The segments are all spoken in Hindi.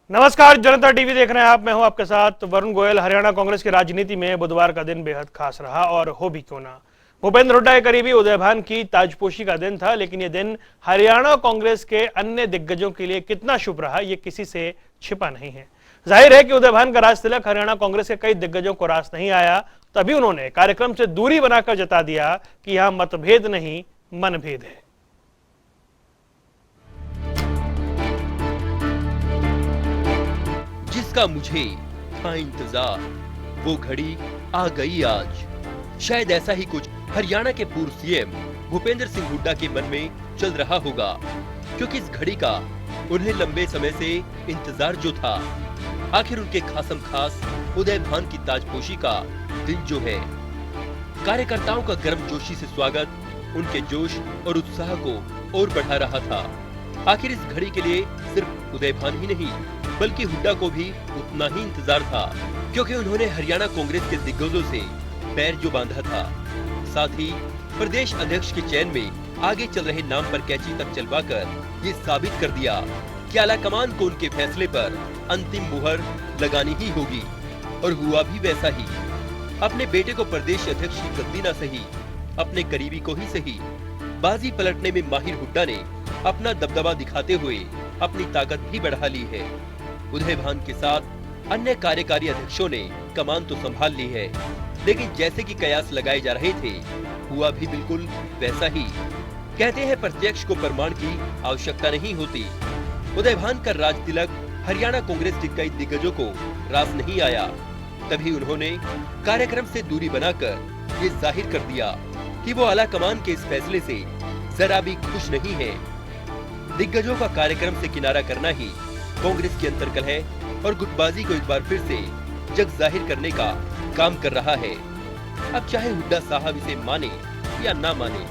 नमस्कार, जनता टीवी देख रहे हैं आप। मैं हूं आपके साथ वरुण गोयल। हरियाणा कांग्रेस की राजनीति में बुधवार का दिन बेहद खास रहा और हो भी क्यों ना। भूपेंद्र हुड्डा के करीबी उदय भान की ताजपोशी का दिन था, लेकिन यह दिन हरियाणा कांग्रेस के अन्य दिग्गजों के लिए कितना शुभ रहा, यह किसी से छिपा नहीं है। जाहिर है कि उदय भान का राज तिलक हरियाणा कांग्रेस के कई दिग्गजों को रास नहीं आया, तभी उन्होंने कार्यक्रम से दूरी बनाकर जता दिया कि यहां मतभेद नहीं, मनभेद है। जिसका मुझे था इंतजार, वो घड़ी आ गई आज। शायद ऐसा ही कुछ हरियाणा के पूर्व सीएम भूपेंद्र सिंह हुड्डा के मन में चल रहा होगा, क्योंकि इस घड़ी का उन्हें लंबे समय से इंतजार जो था, आखिर उनके खासम खास उदय भान की ताजपोशी का दिन जो है। कार्यकर्ताओं का गर्मजोशी से स्वागत उनके जोश और उत्साह को और बढ़ा रहा था। आखिर इस घड़ी के लिए सिर्फ उदय भान ही नहीं, बल्कि हुड्डा को भी उतना ही इंतजार था, क्योंकि उन्होंने हरियाणा कांग्रेस के दिग्गजों से पैर जो बांधा था, साथ ही प्रदेश अध्यक्ष के चयन में आगे चल रहे नाम पर कैंची तक चलवाकर ये साबित कर दिया कि आलाकमान को उनके फैसले पर अंतिम मुहर लगानी ही होगी। और हुआ भी वैसा ही। अपने बेटे को प्रदेश अध्यक्ष की गद्दी न सही, अपने करीबी को ही सही, बाजी पलटने में माहिर हुड्डा ने अपना दबदबा दिखाते हुए अपनी ताकत भी बढ़ा ली है। उदय भान के साथ अन्य कार्यकारी अध्यक्षों ने कमान तो संभाल ली है, लेकिन जैसे कि कयास लगाए जा रहे थे, हुआ भी बिल्कुल वैसा ही। कहते हैं प्रत्यक्ष को प्रमाण की आवश्यकता नहीं होती। उदय भान का राज तिलक हरियाणा कांग्रेस के कई दिग्गजों को रास नहीं आया, तभी उन्होंने कार्यक्रम से दूरी बनाकर ये जाहिर कर दिया कि वो आलाकमान के इस फैसले से जरा भी खुश नहीं है। दिग्गजों का कार्यक्रम से किनारा करना ही कांग्रेस की अंतर्कलह और गुटबाजी को एक बार फिर से जग जाहिर करने का काम कर रहा है। अब चाहे हुड्डा साहब इसे माने या ना माने।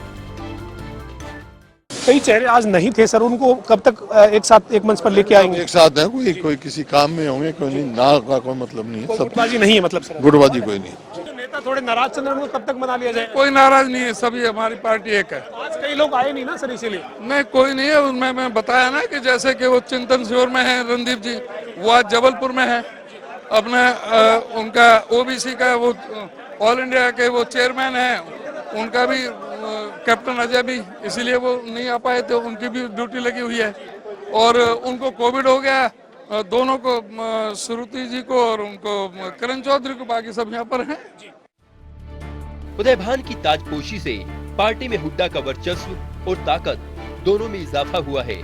कई चेहरे आज नहीं थे सर, उनको कब तक एक साथ एक मंच पर लेके आएंगे? एक साथ है, कोई किसी काम में होंगे, कोई नहीं, ना का कोई मतलब नहीं है। सब गुटबाजी नहीं है मतलब सर? गुटबाजी कोई नहीं। जो नेता थोड़े नाराज चल रहे हैं, उनको कब तक मना लिया जाए? कोई नाराज नहीं है, सभी हमारी पार्टी एक है। आज कई लोग आए नहीं ना सर, इसीलिए। नहीं, कोई नहीं है। उनमें मैं बताया ना कि जैसे कि वो चिंतन शिविर में है रणदीप जी, वो आज जबलपुर में है। अपने उनका ओबीसी का वो ऑल इंडिया के वो चेयरमैन है, उनका भी कैप्टन अजय भी, इसीलिए वो नहीं आ पाए थे, उनकी भी ड्यूटी लगी हुई है। और उनको कोविड हो गया, दोनों को, श्रुति जी को और उनको करण चौधरी को, बाकी सब यहाँ पर हैं। उदय भान की ताजपोशी से पार्टी में हुड्डा का वर्चस्व और ताकत दोनों में इजाफा हुआ है।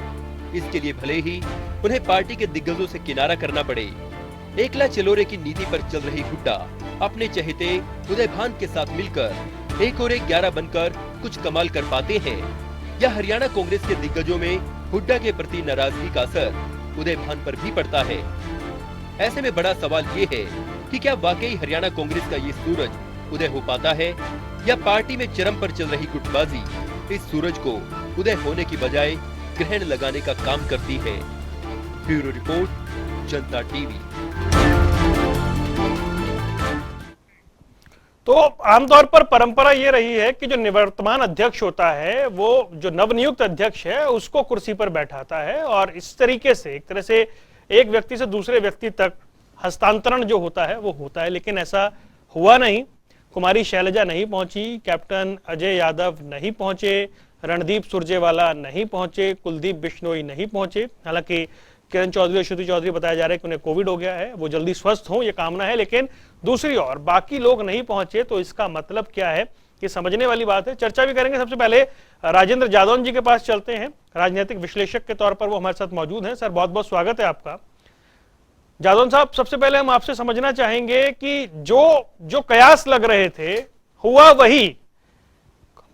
इसके लिए भले ही उन्हें पार्टी के दिग्गजों से किनारा करना पड़े, एकला चलोरे की नीति पर चल रही हुड्डा अपने चहेते उदय भान के साथ मिलकर एक और एक 11 बनकर कुछ कमाल कर पाते हैं, या हरियाणा कांग्रेस के दिग्गजों में हुड्डा के प्रति नाराजगी का असर उदय भान पर भी पड़ता है। ऐसे में बड़ा सवाल ये है कि क्या वाकई हरियाणा कांग्रेस का ये सूरज उदय हो पाता है, या पार्टी में चरम पर चल रही गुटबाजी इस सूरज को उदय होने की बजाय ग्रहण लगाने का काम करती है। ब्यूरो रिपोर्ट, जनता टीवी। तो आमतौर पर परंपरा ये रही है कि जो निवर्तमान अध्यक्ष होता है, वो जो नवनियुक्त अध्यक्ष है उसको कुर्सी पर बैठाता है, और इस तरीके से एक तरह से एक व्यक्ति से दूसरे व्यक्ति तक हस्तांतरण जो होता है वो होता है। लेकिन ऐसा हुआ नहीं। कुमारी शैलजा नहीं पहुंची, कैप्टन अजय यादव नहीं पहुंचे, रणदीप सुरजेवाला नहीं पहुंचे, कुलदीप बिश्नोई नहीं पहुंचे। हालांकि किरण चौधरी और श्रुति चौधरी बताया जा रहा है कि उन्हें कोविड हो गया है, वो जल्दी स्वस्थ हों ये कामना है, लेकिन दूसरी ओर बाकी लोग नहीं पहुंचे। तो इसका मतलब क्या है, ये समझने वाली बात है। चर्चा भी करेंगे। सबसे पहले राजेंद्र जादौन जी के पास चलते हैं, राजनीतिक विश्लेषक के तौर पर वो हमारे साथ मौजूद हैं। सर, बहुत बहुत स्वागत है आपका। जादौन साहब, सबसे पहले हम आपसे समझना चाहेंगे कि जो कयास लग रहे थे हुआ वही,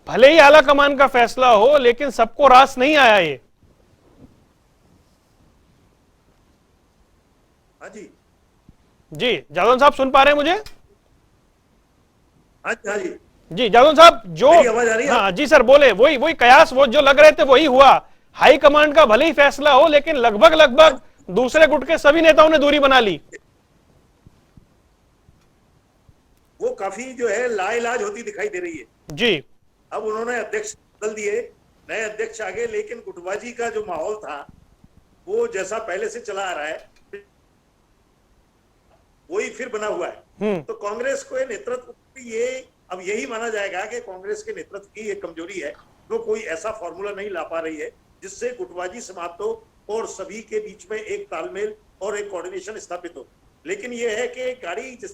भले ही आला कमान का फैसला हो, लेकिन सबको रास नहीं आया ये। जी जादौन साहब, सुन पा रहे हैं मुझे? हाँ जी जी जादौन साहब, जो आवाज आ रही है? हाँ जी सर, बोले। वही कयास, वो जो लग रहे थे वही हुआ। हाई कमांड का भले ही फैसला हो, लेकिन लगभग दूसरे गुट के सभी नेताओं ने दूरी बना ली। वो काफी जो है लाइलाज होती दिखाई दे रही है जी। अब उन्होंने अध्यक्ष बदल दिए, नए अध्यक्ष आ गए, लेकिन गुटबाजी का जो माहौल था वो जैसा पहले से चला आ रहा है वही फिर बना हुआ है। तो कांग्रेस को नेतृत्व ये अब यही माना जाएगा कि कांग्रेस के नेतृत्व की एक कमजोरी है, तो कोई ऐसा फॉर्मूला नहीं ला पा रही है जिससे गुटबाजी समाप्त हो और सभी के बीच में एक तालमेल और एक कोऑर्डिनेशन स्थापित हो। लेकिन यह है कि गाड़ी जिस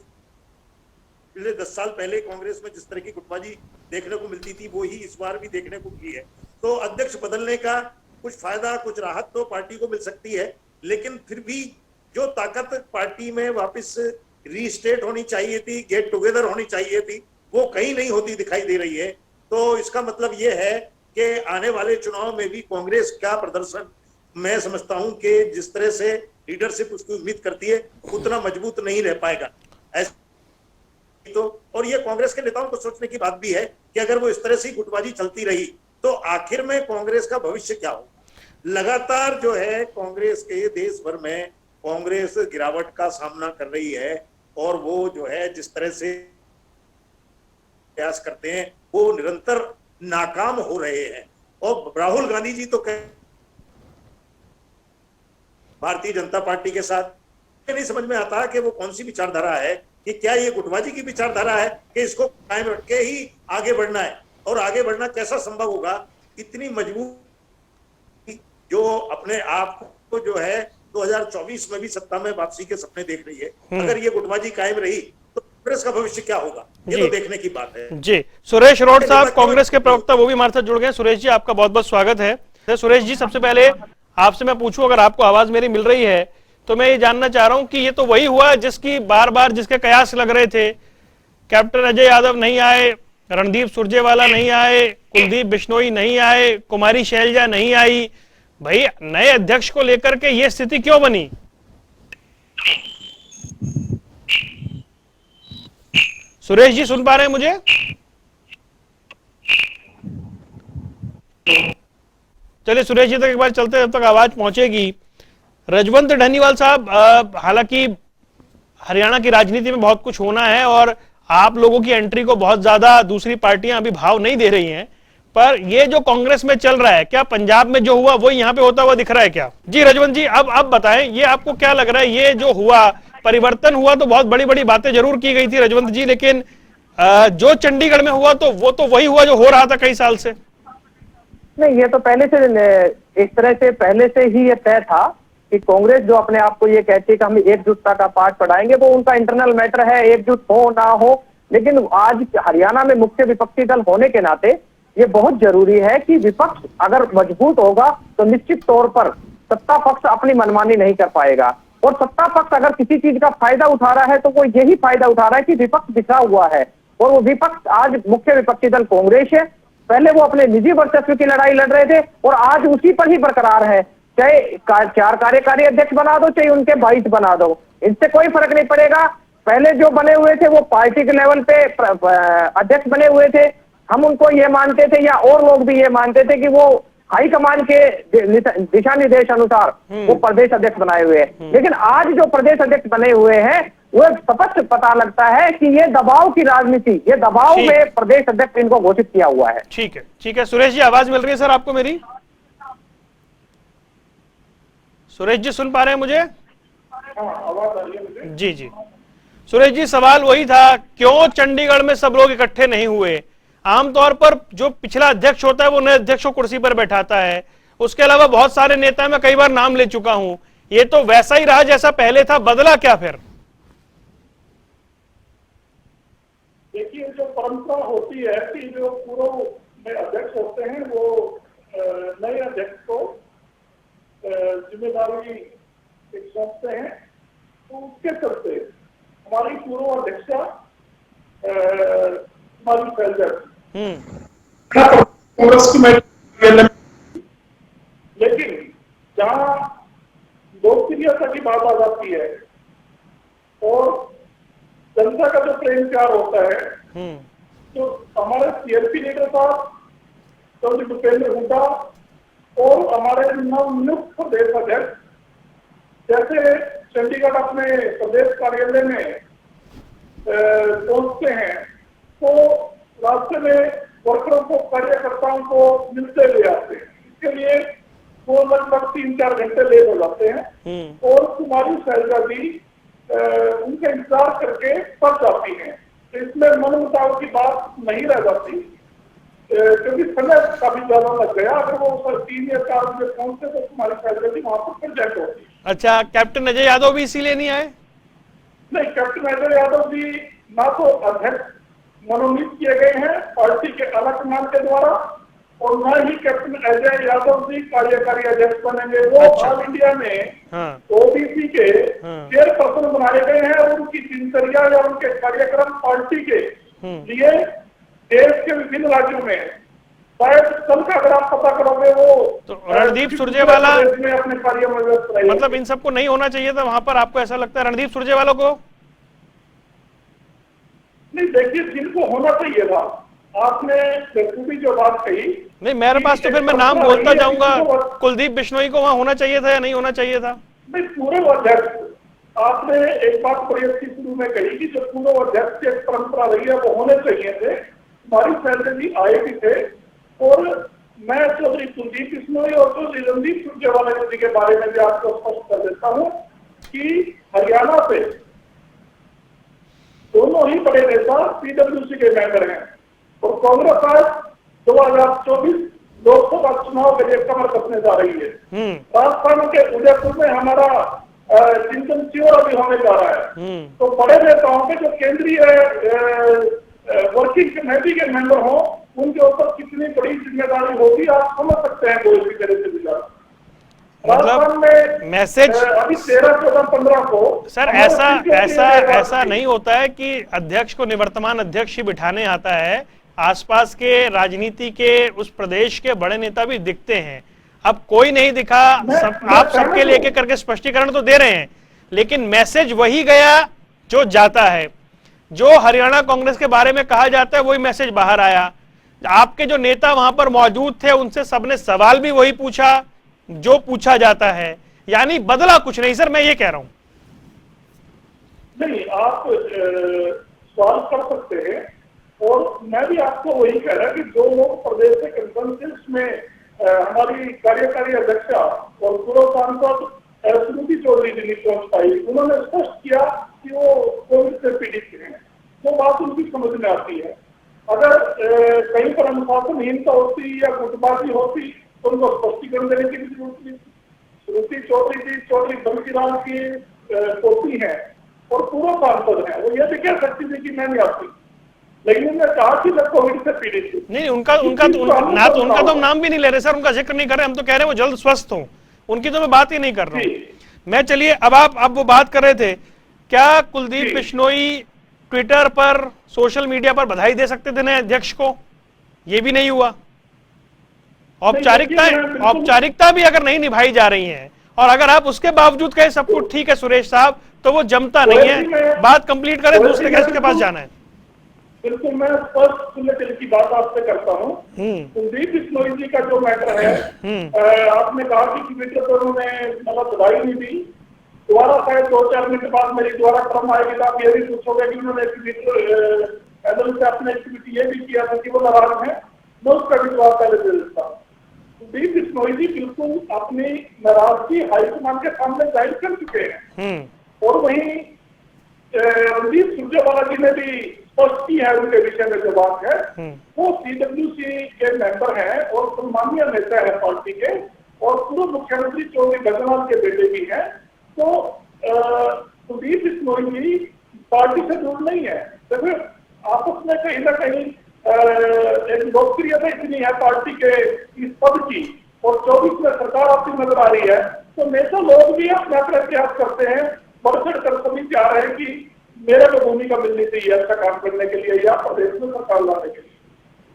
पिछले 10 साल पहले कांग्रेस में जिस तरह की गुटबाजी देखने को मिलती थी वो ही इस बार भी देखने को मिली है। तो अध्यक्ष बदलने का कुछ फायदा कुछ राहत तो पार्टी को मिल सकती है, लेकिन फिर भी जो ताकत पार्टी में वापस रीस्टेट होनी चाहिए थी, गेट टुगेदर होनी चाहिए थी, वो कहीं नहीं होती दिखाई दे रही है। तो इसका मतलब ये है कि आने वाले चुनाव में भी कांग्रेस का प्रदर्शन मैं समझता हूं कि जिस तरह से लीडरशिप उसकी उम्मीद करती है उतना मजबूत नहीं रह पाएगा। ऐसे तो और ये कांग्रेस के नेताओं को सोचने की बात भी है कि अगर वो इस तरह से गुटबाजी चलती रही तो आखिर में कांग्रेस का भविष्य क्या हो। लगातार जो है कांग्रेस के देश भर में कांग्रेस गिरावट का सामना कर रही है और वो जो है जिस तरह से प्रयास करते हैं वो निरंतर नाकाम हो रहे हैं। और राहुल गांधी जी तो भारतीय जनता पार्टी के साथ नहीं समझ में आता कि वो कौन सी विचारधारा है, कि क्या ये गुटबाजी की विचारधारा है कि इसको कायम रख के ही आगे बढ़ना है, और आगे बढ़ना कैसा संभव होगा इतनी मजबूत जो अपने आप को जो है 2024 में भी सत्ता में वापसी के सपने देख रही है। अगर ये गुटबाजी कायम रही तो कांग्रेस का भविष्य क्या होगा ये तो देखने की बात है। जी, सुरेश रोड साहब कांग्रेस के प्रवक्ता वो भी हमारे साथ जुड़ गए। सुरेश जी आपका बहुत बहुत स्वागत है। सुरेश जी सबसे पहले आपसे मैं पूछूं, अगर आपको आवाज मेरी मिल रही है तो मैं ये जानना चाह रहा हूं कि ये तो वही हुआ जिसकी बार बार जिसके कयास लग रहे थे, कैप्टन अजय यादव नहीं आए, रणदीप सुरजेवाला नहीं आए, कुलदीप बिश्नोई नहीं आए, कुमारी शैलजा नहीं आई, भाई नए अध्यक्ष को लेकर के ये स्थिति क्यों बनी? सुरेश जी सुन पा रहे हैं मुझे? चलिए सुरेश जी तक एक बार चलते जब तक आवाज पहुंचेगी। रजवंत ढनीवाल साहब, हालांकि हरियाणा की राजनीति में बहुत कुछ होना है और आप लोगों की एंट्री को बहुत ज्यादा दूसरी पार्टियां अभी भाव नहीं दे रही हैं, पर ये जो कांग्रेस में चल रहा है क्या पंजाब में जो हुआ वो यहाँ पे होता हुआ दिख रहा है क्या? जी रजवंत जी अब बताएं, ये आपको क्या लग रहा है? ये जो हुआ परिवर्तन हुआ तो बहुत बड़ी बड़ी बातें जरूर की गई थी रजवंत जी, लेकिन जो चंडीगढ़ में हुआ तो वो तो वही हुआ जो हो रहा था कई साल से। नहीं, ये तो पहले से एक तरह से पहले से ही ये तय था कि कांग्रेस जो अपने आप को ये कहती है कि हम एकजुटता का पाठ पढ़ाएंगे, वो उनका इंटरनल मैटर है, एकजुट हो ना हो। लेकिन आज हरियाणा में मुख्य विपक्षी दल होने के नाते ये बहुत जरूरी है कि विपक्ष अगर मजबूत होगा तो निश्चित तौर पर सत्ता पक्ष अपनी मनमानी नहीं कर पाएगा। और सत्ता पक्ष अगर किसी चीज का फायदा उठा रहा है तो वो यही फायदा उठा रहा है कि विपक्ष बिखरा हुआ है, और वो विपक्ष आज मुख्य विपक्षी दल कांग्रेस है। पहले वो अपने निजी वर्चस्व की लड़ाई लड़ रहे थे और आज उसी पर ही बरकरार है। चाहे 4 कार्यकारी अध्यक्ष बना दो, चाहे उनके 22 बना दो, इनसे कोई फर्क नहीं पड़ेगा। पहले जो बने हुए थे वो पार्टी के लेवल पे अध्यक्ष बने हुए थे, हम उनको ये मानते थे या और लोग भी ये मानते थे कि वो हाईकमान के दिशा निर्देश अनुसार वो प्रदेश अध्यक्ष बनाए हुए हैं। लेकिन आज जो प्रदेश अध्यक्ष बने हुए हैं वो स्पष्ट पता लगता है कि ये दबाव की राजनीति, ये दबाव में प्रदेश अध्यक्ष इनको घोषित किया हुआ है। ठीक है सुरेश जी आवाज मिल रही है सर आपको मेरी? सुरेश जी सुन पा रहे हैं मुझे? जी सुरेश जी सवाल वही था, क्यों चंडीगढ़ में सब लोग इकट्ठे नहीं हुए? आमतौर पर जो पिछला अध्यक्ष होता है वो नए अध्यक्ष को कुर्सी पर बैठाता है, उसके अलावा बहुत सारे नेता मैं कई बार नाम ले चुका हूं, ये तो वैसा ही रहा जैसा पहले था, बदला क्या फिर? देखिए जो परंपरा होती है कि जो पूर्व में अध्यक्ष होते हैं वो नए अध्यक्ष को जिम्मेदारी सौंपते हैं, तो उसके चलते हमारी पूर्व अध्यक्षा हमारी फैलजर लेकिन जहाँ लोकप्रियता की बात आ जाती है और जनता का जो प्रेम प्यार होता है, तो हमारे सीएलपी लीडर साहब चौधरी भूपेंद्र हुड्डा और हमारे नवनियुक्त प्रदेश अध्यक्ष जैसे चंडीगढ़ अपने प्रदेश कार्यालय में पहुंचते हैं तो रास्ते में वर्करों को कार्यकर्ताओं को मिलते हुए आते हैं। इसके लिए वो लगभग 3-4 घंटे लेट हो जाते हैं और कुमारी शैलजा जी उनका इंतजार करके फंस जाती हैं। तो इसमें मनमुटाव की बात नहीं रह जाती, क्योंकि समय काफी ज्यादा लग गया। अगर वो सर 3 या 4 बजे पहुंचते तो कुमारी शैलजा जी वहां पर प्रेजेंट होती। अच्छा, कैप्टन अजय यादव भी इसीलिए नहीं आए? नहीं, कैप्टन अजय यादव जी ना तो अध्यक्ष मनोनीत किए गए हैं पार्टी के अलग के द्वारा, और न ही कैप्टन अजय यादव जी कार्यकारी अध्यक्ष बनेंगे। वो ऑल इंडिया में ओबीसी के चेयरपर्सन बनाए गए हैं और उनकी दिनचर्या या उनके कार्यक्रम पार्टी के लिए देश के विभिन्न राज्यों में शायद कल का अगर आप पता करोगे वो तो रणदीप सुरजेवाला में अपने कार्य में व्यस्त रहे। मतलब इन सबको नहीं होना चाहिए था वहां पर, आपको ऐसा लगता है? रणदीप सुरजेवाला को नहीं, देखिए जिनको होना चाहिए था, आपने बखूबी जो बात कही। नहीं, मेरे पास तो फिर मैं नाम बोलता जाऊंगा। कुलदीप बिश्नोई को वहां होना चाहिए था या नहीं होना चाहिए था? नहीं, पूर्व अध्यक्ष, आपने एक बात बड़ी अच्छी शुरू में कही कि जो पूर्व अध्यक्ष की एक परंपरा रही है वो होने चाहिए थे। हमारी शैलजा जी आए भी थे, और मैं चौधरी कुलदीप बिश्नोई और चौधरी रणदीप सुरजेवाला जी के बारे में भी आपको स्पष्ट कर देता हूँ कि हरियाणा से दोनों ही बड़े नेता पीडब्ल्यूसी के मेंबर हैं, और कांग्रेस आज 2024 लोकसभा चुनाव के लिए कमर कसने जा रही है। राजस्थान के उदयपुर में हमारा चिंतन शिविर अभी होने जा रहा है। तो बड़े नेताओं के जो केंद्रीय वर्किंग कमेटी के मेंबर हों, उनके ऊपर कितनी बड़ी जिम्मेदारी होगी आप समझ सकते हैं। कोई भी तरह से गुजरा मतलब मैसेज अभी 13, 14, 15 को सर ऐसा नहीं होता है कि अध्यक्ष को निवर्तमान अध्यक्ष ही बिठाने आता है। आसपास के राजनीति के उस प्रदेश के बड़े नेता भी दिखते हैं। अब कोई नहीं दिखा, आप सबके लेके करके स्पष्टीकरण तो दे रहे हैं, लेकिन मैसेज वही गया जो जाता है। जो हरियाणा कांग्रेस के बारे में कहा जाता है वही मैसेज बाहर आया। आपके जो नेता वहां पर मौजूद थे उनसे सबने सवाल भी वही पूछा जो पूछा जाता है, यानी बदला कुछ नहीं। सर मैं ये कह रहा हूं। नहीं, आप सवाल कर सकते हैं, और मैं भी आपको वही कह रहा कि जो लोग प्रदेश के कंसेंसस में हमारी कार्यकारी अध्यक्षा और पूर्व सांसद सुनीति चौधरी जी नहीं पहुंच पाई, उन्होंने स्पष्ट किया कि वो कोविड से पीड़ित हैं। वो बात उनकी समझ में आती है। अगर कहीं पर अनुशासनहीनता होती या गुटबाजी होती तो उनको स्पष्टीकरण देने की भी जरूरत नहीं। सुनीति चौधरी जी चौधरी बंसीलाल की पोती है और पूर्व सांसद है, वो ये भी कह सकती थी कि मैं नहीं आती, लेकिन उन्होंने कहा कि मैं कोविड से पीड़ित हूँ। नहीं, उनका तो हम नाम भी नहीं ले रहे सर, उनका जिक्र नहीं कर रहे। हम तो कह रहे हैं वो जल्द स्वस्थ हो, उनकी तो मैं बात ही नहीं कर रहा हूँ मैं। चलिए, अब वो बात कर रहे थे, क्या कुलदीप बिश्नोई ट्विटर पर, सोशल मीडिया पर बधाई दे सकते थे नए अध्यक्ष को? ये भी नहीं हुआ। औपचारिकता भी अगर नहीं निभाई जा रही है, और अगर आप उसके बावजूद कहे सब कुछ ठीक है सुरेश साहब, तो वो जमता नहीं है। बात कंप्लीट करें, दूसरे गेस्ट के पास जाना है। बिल्कुल, मैं स्पष्ट खुले दिल की बात आपसे करता हूँ। कुलदीप बिश्नोई जी का जो मैटर है, आपने कहा कि ट्विटर पर उन्होंने मतलब बधाई नहीं दी। दोबारा शायद 2-4 मिनट बाद मेरी दोबारा क्रम आएगी तो आप ये भी पूछोगे कि उन्होंने ट्विटर से अपने एक्टिविटी ये भी किया था कि वो नाराज है। मैं उसका भी जवाब पहले दे देता हूँ। कुलदीप बिश्नोई जी बिल्कुल अपनी नाराजगी हाईकमान के सामने जाहिर कर चुके हैं, और वहीं रणदीप सुरजेवाला जी ने भी स्पष्ट की है उनके विषय में जो बात है। वो पीडब्ल्यूसी के मेंबर हैं और सम्मानीय नेता है पार्टी के, और पूर्व मुख्यमंत्री चौधरी गजलाल के बेटे भी हैं। तो कुलदीप बिश्नोई जी पार्टी से दूर नहीं है, तो फिर आपस में कहीं ना कहीं एक लोकप्रियता इतनी है पार्टी के इस पद की, और 24 में सरकार आपकी नजर आ रही है, तो नेता लोग भी अपना प्रयास करते हैं, बढ़ चढ़ कर सभी चाह रहे हैं कि मेरे को भूमिका मिलनी चाहिए अच्छा काम करने के लिए या प्रदेश में सरकार लाने के लिए।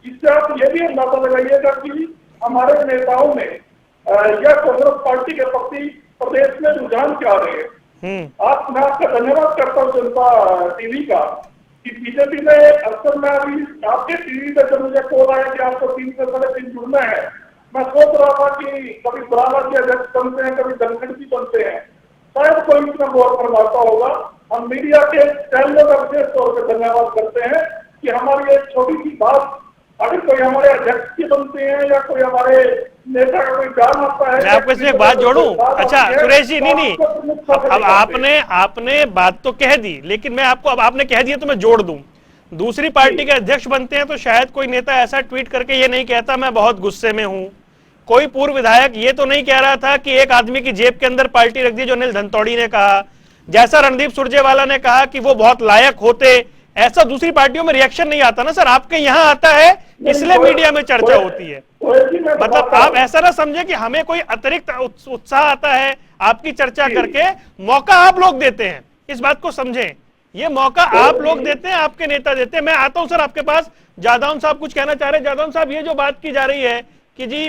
इससे आप ये भी अंदाजा लगाइएगा कि हमारे नेताओं में या कांग्रेस पार्टी के प्रति प्रदेश में रुझान क्या रहे हैं। मैं आपका धन्यवाद करता हूँ जनता टीवी का कि बीजेपी में अक्सर मैं अभी आपके टीवी पे जब मुझे कॉल आया कि आपको 3 से 3.5 जुड़ना है, मैं सोच रहा था कि कभी बराबर के अध्यक्ष बनते हैं, कभी धनखड़ भी बनते हैं, शायद कोई इतना गौर फरमाता होगा। हम मीडिया के चैनलों का विशेष तौर पर धन्यवाद करते हैं कि हमारी एक छोटी सी बात अगर कोई हमारे अध्यक्ष की बनते हैं या कोई हमारे नेता का कोई जान होता है। मैं आपको इसमें एक बात जोड़ूं। अच्छा सुरेश जी, नहीं अब आपने बात तो कह दी, लेकिन मैं आपको, अब आपने कह दिया तो मैं जोड़ दूं। दूसरी पार्टी के अध्यक्ष बनते हैं तो शायद कोई नेता ऐसा ट्वीट करके ये नहीं कहता मैं बहुत गुस्से में हूं। कोई पूर्व विधायक ये तो नहीं कह रहा था कि एक आदमी की जेब के अंदर पार्टी रख दी, जो अनिल धनतोड़ी ने कहा। जैसा रणदीप सुरजेवाला ने कहा कि वो बहुत लायक होते, ऐसा दूसरी पार्टियों में रिएक्शन नहीं आता ना सर, आपके यहाँ आता है इसलिए मीडिया में चर्चा होती है। मतलब आप ऐसा ना समझे कि हमें कोई अतिरिक्त उत्साह आता है आपकी चर्चा करके, मौका आप लोग देते हैं, इस बात को समझें। ये मौका आप लोग देते हैं, आपके नेता देते हैं। मैं आता हूं सर आपके पास, जादौन साहब कुछ कहना चाह रहे हैं। जादौन साहब, ये जो बात की जा रही है कि जी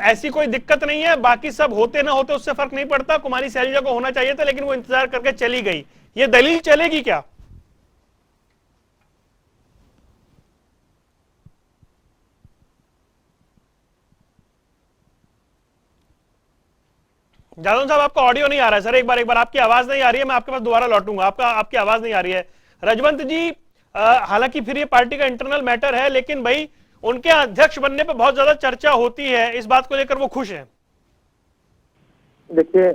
ऐसी कोई दिक्कत नहीं है, बाकी सब होते ना होते उससे फर्क नहीं पड़ता, कुमारी शैलजा को होना चाहिए था लेकिन वो इंतजार करके चली गई, ये दलील चलेगी क्या? जादौन साहब, आपका ऑडियो नहीं आ रहा है सर, एक बार आपकी आवाज नहीं आ रही है, मैं आपके पास दोबारा लौटूंगा, आपकी आवाज नहीं आ रही है। रजवंत जी, हालांकि फिर ये पार्टी का इंटरनल मैटर है, लेकिन भाई उनके अध्यक्ष बनने पे बहुत ज्यादा चर्चा होती है, इस बात को लेकर वो खुश हैं? देखिए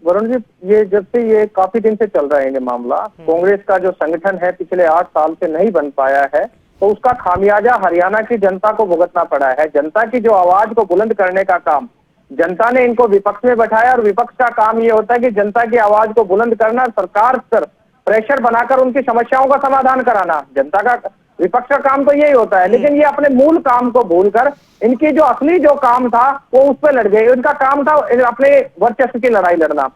वरुण जी, ये जब से ये काफी दिन से चल रहा है ये मामला, कांग्रेस का जो संगठन है पिछले 8 साल से नहीं बन पाया है, तो उसका खामियाजा हरियाणा की जनता को भुगतना पड़ा है। जनता की जो आवाज को बुलंद करने का काम, जनता ने इनको विपक्ष में बैठाया, और विपक्ष का काम ये होता है कि जनता की आवाज को बुलंद करना, सरकार पर प्रेशर बनाकर उनकी समस्याओं का समाधान कराना। जनता का, विपक्ष का काम तो यही होता है। लेकिन ये अपने मूल काम को भूलकर इनकी जो असली जो काम था वो उस पर लड़ गए। इनका काम था अपने वर्चस्व की लड़ाई लड़ना,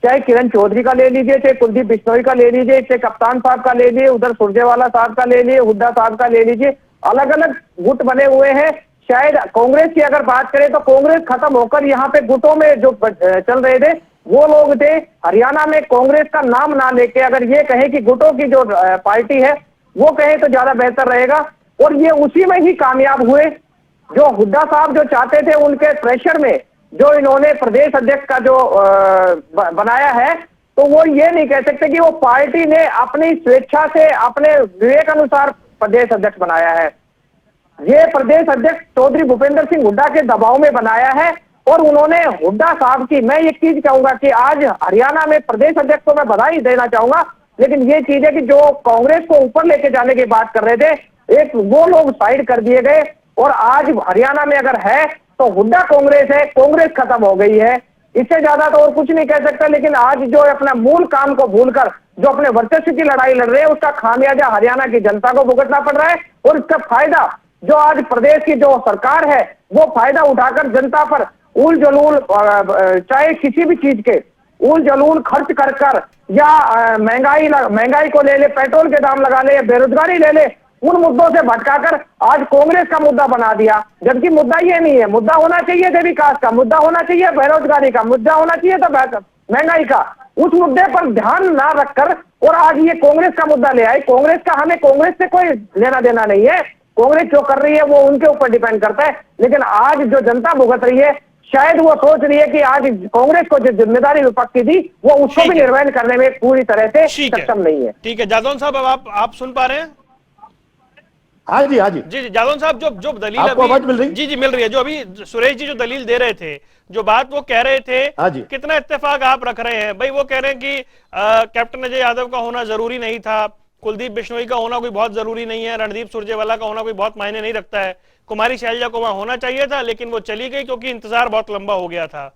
चाहे किरण चौधरी का ले लीजिए, चाहे कुलदीप बिश्नोई का ले लीजिए, चाहे कप्तान साहब का ले लीजिए, उधर सुरजेवाला साहब का ले लीजिए, हुड्डा साहब का ले लीजिए, अलग अलग गुट बने हुए हैं। शायद कांग्रेस की अगर बात करें तो कांग्रेस खत्म होकर यहाँ पे गुटों में जो चल रहे थे वो लोग थे। हरियाणा में कांग्रेस का नाम ना लेके अगर ये कहे कि गुटों की जो पार्टी है वो कहे तो ज्यादा बेहतर रहेगा, और ये उसी में ही कामयाब हुए। जो हुड्डा साहब जो चाहते थे, उनके प्रेशर में जो इन्होंने प्रदेश अध्यक्ष का जो बनाया है, तो वो ये नहीं कह सकते कि वो पार्टी ने अपनी स्वेच्छा से अपने विवेक अनुसार प्रदेश अध्यक्ष बनाया है। ये प्रदेश अध्यक्ष चौधरी भूपेंद्र सिंह हुड्डा के दबाव में बनाया है, और उन्होंने हुड्डा साहब की, मैं ये चीज कहूंगा कि आज हरियाणा में प्रदेश अध्यक्ष को मैं बधाई देना चाहूंगा, लेकिन ये चीज है कि जो कांग्रेस को ऊपर लेके जाने की बात कर रहे थे, एक वो लोग साइड कर दिए गए, और आज हरियाणा में अगर है तो हुड्डा कांग्रेस है, कांग्रेस खत्म हो गई है। इससे ज्यादा तो और कुछ नहीं कह सकता। लेकिन आज जो अपना मूल काम को भूलकर जो अपने वर्चस्व की लड़ाई लड़ रहे हैं, उसका खामियाजा हरियाणा की जनता को भुगतना पड़ रहा है, और इसका फायदा जो आज प्रदेश की जो सरकार है वो फायदा उठाकर जनता पर उल जलूल, चाहे किसी भी चीज के उल जलूल खर्च कर कर, या महंगाई को ले ले, पेट्रोल के दाम लगा ले, या बेरोजगारी ले ले, उन मुद्दों से भटकाकर आज कांग्रेस का मुद्दा बना दिया। जबकि मुद्दा ये नहीं है। मुद्दा होना चाहिए विकास का, मुद्दा होना चाहिए बेरोजगारी का, मुद्दा होना चाहिए तो महंगाई का। उस मुद्दे पर ध्यान ना रखकर और आज ये कांग्रेस का मुद्दा ले आए। कांग्रेस का, हमें कांग्रेस से कोई लेना देना नहीं है, कांग्रेस जो कर रही है वो उनके ऊपर डिपेंड करता है। लेकिन आज जो जनता भुगत रही है, शायद वो सोच रही है कि आज कांग्रेस को जो जिम्मेदारी विपक्ष की थी वो उसको भी निर्वहन करने में पूरी तरह से सक्षम नहीं है। ठीक है जादौन साहब, अब आप सुन पा रहे हैं? हाँ जी, हाँ जी, जी जादौन साहब, जो दलील आपको आवाज मिल रही? जी मिल रही है। जो अभी सुरेश जी जो दलील दे रहे थे, जो बात वो कह रहे थे, कितना इत्तेफाक आप रख रहे हैं? भाई वो कह रहे हैं कि कैप्टन अजय यादव का होना जरूरी नहीं था, कुलदीप बिश्नोई का होना कोई बहुत जरूरी नहीं है, रणदीप सुरजेवाला का होना कोई बहुत मायने नहीं रखता है, कुमारी शैलजा को वहां होना चाहिए था लेकिन वो चली गई क्योंकि इंतजार बहुत लंबा हो गया था।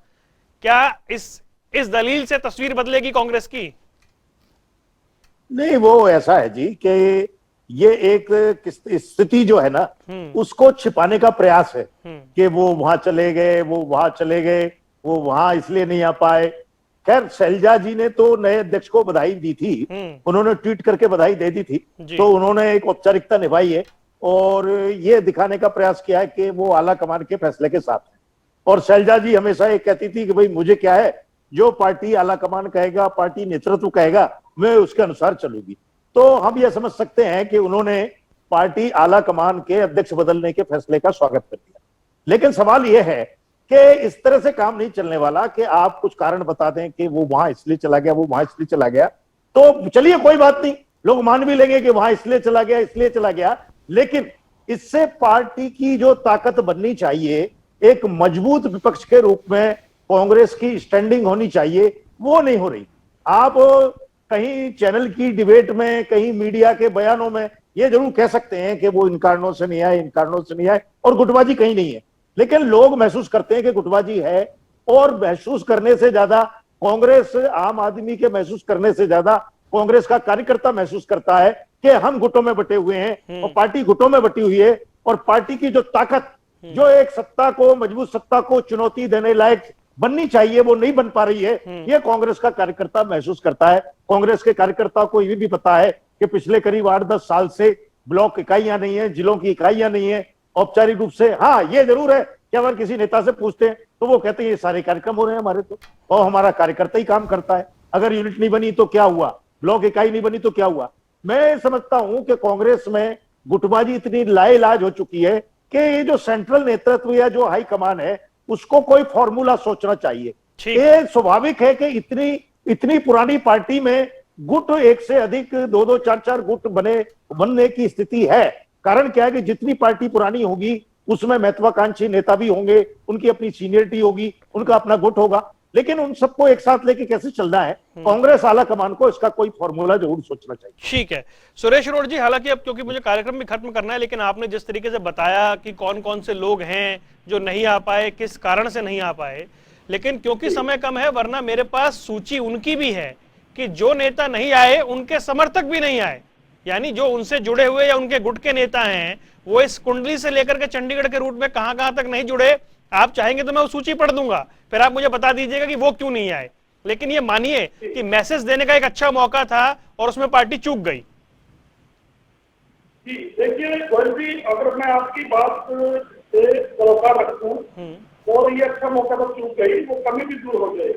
क्या इस दलील से तस्वीर बदलेगी कांग्रेस की? नहीं, वो ऐसा है जी कि ये एक स्थिति जो है ना उसको छिपाने का प्रयास है कि वो वहां चले गए, वो वहां चले गए, वो वहां इसलिए नहीं आ पाए। खैर, शैलजा जी ने तो नए अध्यक्ष को बधाई दी थी, उन्होंने ट्वीट करके बधाई दे दी थी, तो उन्होंने एक औपचारिकता निभाई है और ये दिखाने का प्रयास किया है कि वो आला कमान के फैसले के साथ है। और शैलजा जी हमेशा ये कहती थी कि भाई मुझे क्या है, जो पार्टी आला कमान कहेगा, पार्टी नेतृत्व कहेगा, मैं उसके अनुसार चलूंगी। तो हम ये समझ सकते हैं कि उन्होंने पार्टी आला कमान के अध्यक्ष बदलने के फैसले का स्वागत कर दिया। लेकिन सवाल यह है कि इस तरह से काम नहीं चलने वाला कि आप कुछ कारण बता दें कि वो वहां इसलिए चला गया, वो वहां इसलिए चला गया, तो चलिए कोई बात नहीं, लोग मान भी लेंगे कि वहां इसलिए चला गया, इसलिए चला गया। लेकिन इससे पार्टी की जो ताकत बननी चाहिए, एक मजबूत विपक्ष के रूप में कांग्रेस की स्टैंडिंग होनी चाहिए, वो नहीं हो रही। आप कहीं चैनल की डिबेट में, कहीं मीडिया के बयानों में ये जरूर कह सकते हैं कि वो इन कारणों से नहीं आए, इन कारणों से नहीं आए, और गुटबाजी कहीं नहीं है, लेकिन लोग महसूस करते हैं कि गुटबाजी है। और महसूस करने से ज्यादा कांग्रेस, आम आदमी के महसूस करने से ज्यादा कांग्रेस का कार्यकर्ता महसूस करता है कि हम गुटों में बटे हुए हैं और पार्टी गुटों में बटी हुई है, और पार्टी की जो ताकत, जो एक सत्ता को, मजबूत सत्ता को चुनौती देने लायक बननी चाहिए, वो नहीं बन पा रही है। ये कांग्रेस का कार्यकर्ता महसूस करता है। कांग्रेस के कार्यकर्ता को ये भी पता है कि पिछले करीब 8-10 साल से ब्लॉक इकाइयां नहीं है, जिलों की इकाइयां नहीं है औपचारिक रूप से। हाँ, ये जरूर है कि अगर किसी नेता से पूछते हैं तो वो कहते हैं ये सारे कार्यक्रम हो रहे हैं हमारे, तो और हमारा कार्यकर्ता ही काम करता है। अगर यूनिट नहीं बनी तो क्या हुआ, ब्लॉक इकाई नहीं बनी तो क्या हुआ। मैं समझता हूं कि कांग्रेस में गुटबाजी इतनी लाइलाज हो चुकी है कि ये जो सेंट्रल नेतृत्व या जो हाई कमान है, उसको कोई फॉर्मूला सोचना चाहिए। ये स्वाभाविक है कि इतनी पुरानी पार्टी में गुट एक से अधिक 2-2, 4-4 गुट बनने की स्थिति है। कारण क्या है कि जितनी पार्टी पुरानी होगी उसमें महत्वाकांक्षी नेता भी होंगे, उनकी अपनी सीनियरिटी होगी, उनका अपना गुट होगा, लेकिन उन सबको एक साथ लेके कैसे चलना है, कांग्रेस आला कमान को इसका कोई फॉर्मूला जरूर सोचना चाहिए। ठीक है सुरेश अरोड़ा जी, हालांकि अब क्योंकि मुझे कार्यक्रम भी खत्म करना है, लेकिन आपने जिस तरीके से बताया कि कौन कौन से लोग हैं जो नहीं आ पाए, किस कारण से नहीं आ पाए, लेकिन क्योंकि समय कम है, वरना मेरे पास सूची उनकी भी है कि जो नेता नहीं आए उनके समर्थक भी नहीं आए, यानी जो उनसे जुड़े हुए या उनके गुट के नेता हैं वो इस कुंडली से लेकर के चंडीगढ़ के रूट में कहां तक नहीं जुड़े। आप चाहेंगे तो मैं वो सूची पढ़ दूंगा, फिर आप मुझे बता दीजिएगा कि वो क्यों नहीं आए। लेकिन ये मानिए कि मैसेज देने का एक अच्छा मौका था और उसमें पार्टी चूक गई। जी देखिए गोयल जी, अगर मैं आपकी बात से सरोकार रखूं और ये अच्छा मौका तो चूक गई, वो कमी भी दूर हो जाए।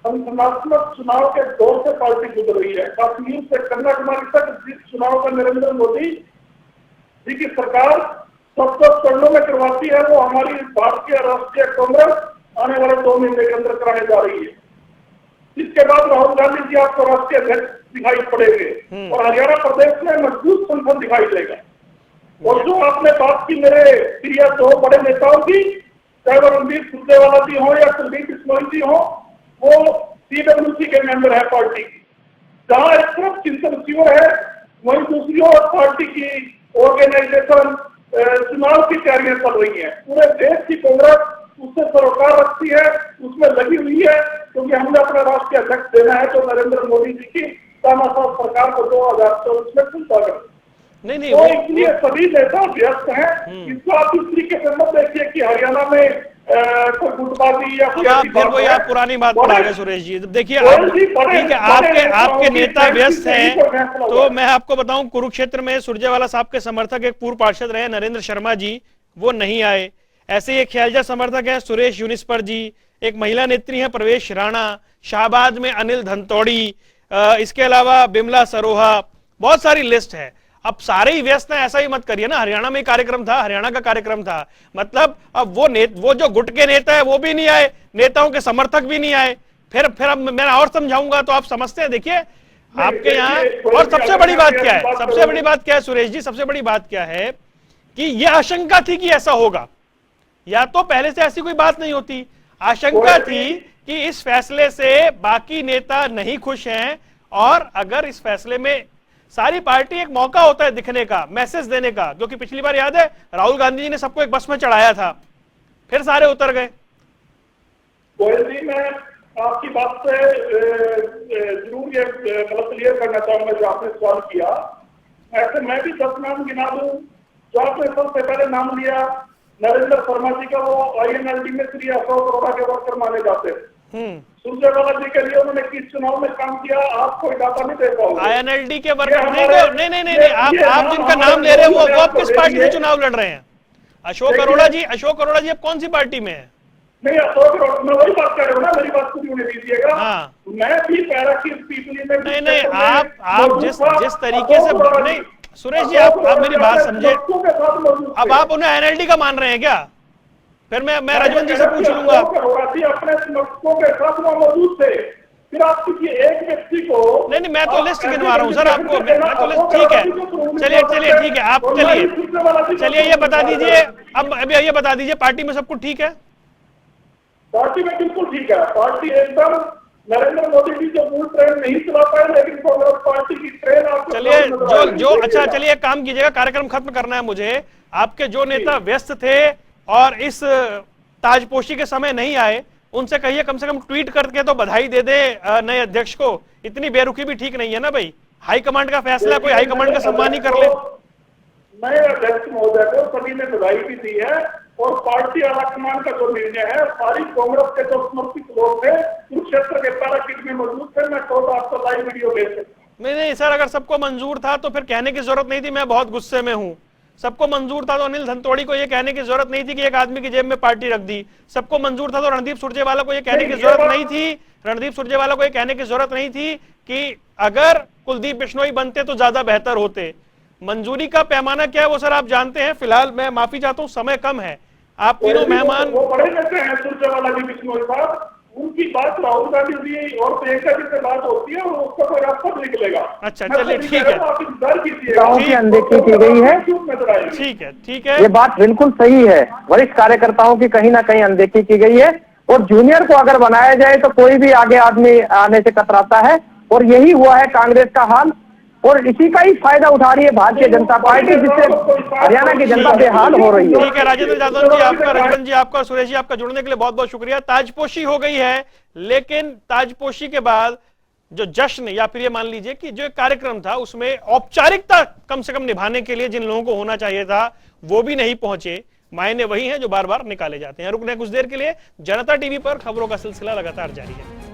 संगठनात्मक चुनाव के दौर से पार्टी गुजर रही है। कश्मीर से कन्याकुमारी तक जिस चुनाव का नरेंद्र मोदी जी की सरकार सब चरणों में करवाती है, वो हमारी भारतीय राष्ट्रीय कांग्रेस आने वाले 2 महीने के अंदर कराने जा रही है। इसके बाद राहुल गांधी जी आपको राष्ट्रीय अध्यक्ष दिखाई पड़ेंगे और हरियाणा प्रदेश में मजबूत संगठन दिखाई देगा। और जो आपने बात की मेरे प्रिय 2 बड़े नेताओं की, चाहे वो रणदीप सुरजेवाला जी हो या कुलदीप बिश्नोई जी हो, वो पीडब्ल्यूसी के मेंबर है पार्टी की। जहां एक तरफ चिंतन शिविर है, वहीं दूसरी ओर पार्टी की ऑर्गेनाइजेशन चुनाव की तैयारियां चल रही है। पूरे देश की कांग्रेस उससे सरोकार रखती है, उसमें लगी हुई है, क्योंकि हमने अपना राष्ट्रीय अध्यक्ष देना है तो नरेंद्र मोदी जी की तानाशाह सरकार को 2024 में खुलता कर। नहीं तो इसलिए सभी नेता व्यस्त हैं। इसको आप इस तरीके से मत देखिए कि हरियाणा में कोई गुटबाजी या फिर आप पुरानी बात पर आ गए सुरेश जी। देखिए ठीक है, आपके नेता व्यस्त हैं, तो मैं आपको बताऊं कुरुक्षेत्र में सुरजेवाला साहब के समर्थक एक पूर्व पार्षद रहे नरेंद्र शर्मा जी, वो नहीं आए। ऐसे ही एक ख्यालजा समर्थक है सुरेश यूनिस्पर जी, एक महिला नेत्री है प्रवेश राणा, शाहबाद में अनिल धनतौड़ी, इसके अलावा बिमला सरोहा, बहुत सारी लिस्ट है। अब सारे ही व्यस्त हैं ऐसा ही मत करिए ना। हरियाणा में कार्यक्रम था, हरियाणा का कार्यक्रम था, मतलब अब वो जो गुट के नेता है वो भी नहीं आए, नेताओं के समर्थक भी नहीं आए, फिर अब मैं और समझाऊंगा तो आप समझते हैं। देखिए आपके यहाँ, और सबसे बड़ी बात क्या है, सबसे बड़ी बात क्या है सुरेश जी, सबसे बड़ी बात क्या है कि यह आशंका थी कि ऐसा होगा, या तो पहले से ऐसी कोई बात नहीं होती। आशंका थी कि इस फैसले से बाकी नेता नहीं खुश हैं, और अगर इस फैसले में सारी पार्टी, एक मौका होता है दिखने का, मैसेज देने का, क्योंकि पिछली बार याद है राहुल गांधी जी ने सबको एक बस में चढ़ाया था, फिर सारे उतर गए। गोयल जी, मैं आपकी बात से जरूर ये मतलब क्लियर करना चाहूंगा जो आपने सवाल किया। ऐसे मैं भी 10 नाम गिना दूं। जो आपने सबसे पहले नाम लिया नरेंद्र शर्मा जी का, वो INLD में श्री अशोक अरोड़ा के वर्कर माने जाते हैं। सुरजेवाला जी के लिए उन्होंने किस चुनाव में काम किया आप कोई डाटा नहीं दे पाओगे। INLD के वर्कर नहीं, आप जिनका नाम ले रहे हैं वो आप किस पार्टी से चुनाव लड़ रहे हैं? अशोक अरोड़ा जी अब कौन सी पार्टी में है? नहीं, अशोक अरोड़ा, मैं वही बात कर रहा हूँ ना, मेरी बात पूरी होने दीजिएगा। मैं भी पैराशूट पीपली में नहीं, आप जिस तरीके से, नहीं सुरेश जी, आप मेरी बात समझे। अब आप उन्हें INLD का मान रहे हैं क्या? फिर मैं रजवंत जी से पूछ लूंगा। अपने समर्थकों के साथ मौजूद थे, फिर आप किसी एक व्यक्ति को नहीं, मैं तो लिस्ट गिनवा रहा हूँ सर आपको, मैं तो लिस्ट, ठीक है, चलिए ठीक है, आप चलिए ये बता दीजिए, अब अभी ये बता दीजिए पार्टी में सब कुछ ठीक है? पार्टी में बिल्कुल ठीक है, पार्टी एकदम नरेंद्र मोदी जी जो मूल ट्रेन नहीं चला पाए, लेकिन कांग्रेस पार्टी की ट्रेन आपको चलिए जो अच्छा, चलिए एक काम कीजिएगा, कार्यक्रम खत्म करना है मुझे। आपके जो नेता व्यस्त थे और इस ताजपोशी के समय नहीं आए, उनसे कहिए कम से कम ट्वीट करके तो बधाई दे दे नए अध्यक्ष को। इतनी बेरुखी भी ठीक नहीं है ना भाई, हाईकमांड का फैसला, कोई हाईकमांड का सम्मान ही कर ले। नए अध्यक्ष महोदय को सभी ने बधाई भी दी है, और पार्टी हाईकमान का जो निर्णय है, सारी कांग्रेस के जो समर्पित लोग थे कुरुक्षेत्र के पैराकिट में मौजूद थे, मैं खुद आपको लाइव वीडियो भेज सकता हूं। नहीं सर, अगर सबको मंजूर था तो फिर कहने की जरूरत नहीं थी, मैं बहुत गुस्से में हूं। सबको मंजूर था तो अनिल धनतोड़ी को ये कहने की जरूरत नहीं थी कि एक आदमी की जेब में पार्टी रख दी। सबको मंजूर था तो रणदीप सुरजेवाला को ये कहने की जरूरत नहीं थी, रणदीप सुरजेवाला को ये कहने की जरूरत नहीं थी कि अगर कुलदीप बिश्नोई बनते तो ज्यादा बेहतर होते। मंजूरी का पैमाना क्या है वो सर आप जानते हैं। फिलहाल मैं माफी चाहता हूं, समय कम है। आप तीनों मेहमान वो बड़े नेता हैं सुरजेवाला जी, बिश्नोई साहब, उनकी बात राहुल गांधी जी और प्रियंका जी से बात होती है, और उसका कोई रास्ता निकलेगा। अच्छा चलिए ठीक है, आप इंतजार कीजिए। नेताओं की अनदेखी की गई है, ठीक है, ये बात बिल्कुल सही है। वरिष्ठ कार्यकर्ताओं की कहीं ना कहीं अनदेखी की गई है, और जूनियर को अगर बनाया जाए तो कोई भी आगे आदमी आने से कतराता है, और यही हुआ है कांग्रेस का हाल, और इसी का ही फायदा उठा रही है भारतीय जनता पार्टी, जिससे हरियाणा की जनता बेहाल हो रही है। ठीक है, राजेंद्र यादव जी आपका, रंजन जी आपका, सुरेश जी आपका जुड़ने के लिए बहुत बहुत शुक्रिया। ताजपोशी हो गई है, लेकिन ताजपोशी के बाद जो जश्न या फिर ये मान लीजिए कि जो एक कार्यक्रम था उसमें औपचारिकता कम से कम निभाने के लिए जिन लोगों को होना चाहिए था वो भी नहीं पहुंचे। मायने वही हैं जो बार बार निकाले जाते हैं। रुकने कुछ देर के लिए, जनता टीवी पर खबरों का सिलसिला लगातार जारी है।